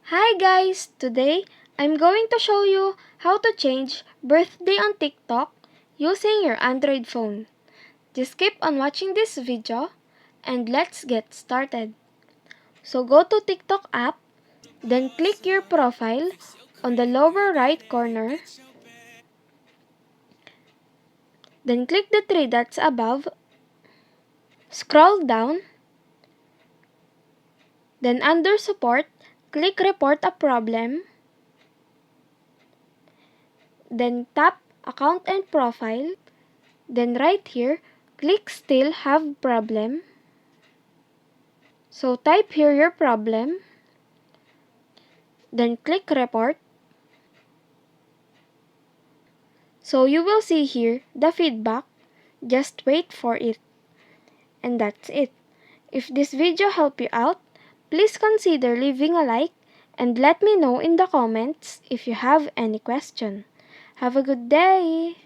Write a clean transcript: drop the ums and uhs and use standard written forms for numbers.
Hi guys! Today, I'm going to show you how to change birthday on TikTok using your Android phone. Just keep on watching this video and let's get started. So go to TikTok app, then click your profile on the lower right corner. Then click the three dots above, scroll down, then under support, click report a problem, then tap account and profile. Then right here, click still have problem. So type here your problem. Then click report. So you will see here the feedback. Just wait for it. And that's it. If this video helped you out, please consider leaving a like and let me know in the comments if you have any question. Have a good day!